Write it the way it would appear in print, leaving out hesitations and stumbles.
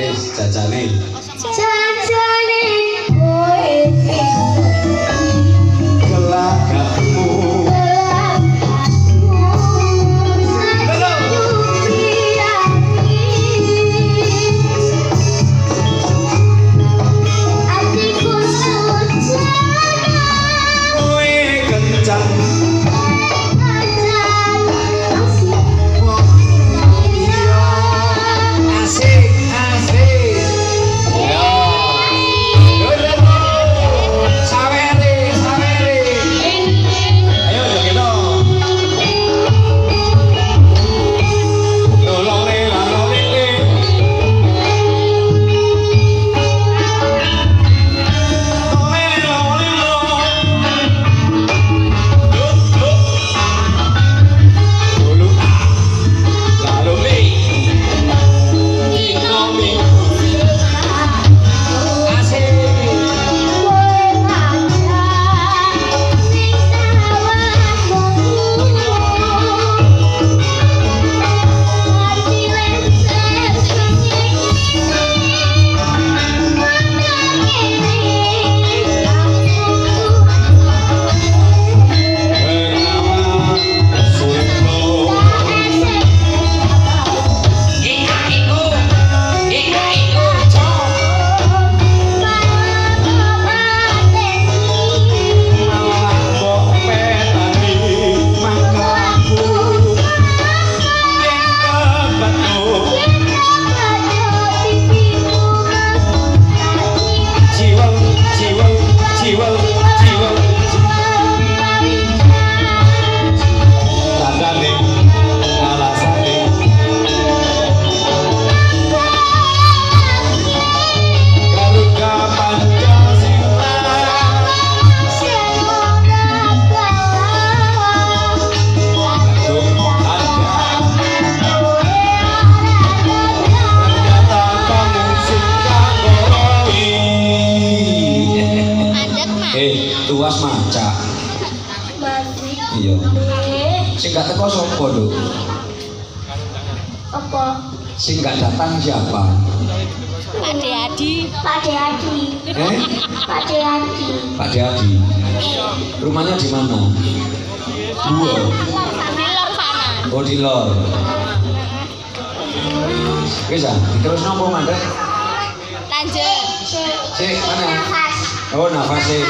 Wis jajane. Jajane kowe Gelagapmu. Kowe kencang. Asik, asik. Ya. Sawere, sawere. Ayo joget to. Lolole, lalole. Lolole, lalole. Dulu. Lalole. Nomi. Asik. Tuas maca. Iya. Sing gak teko sapa, Nduk? Apa? Sing gak datang siapa? Pak Adi. Pak Adi. Pak Adi. Adi. Rumahnya di mana? Dua. Di lor sana. Oh di lor. Bisa, terus nopo mandek? Lanjut. Cek. Cek mana? Nafas. Oh nafas sih.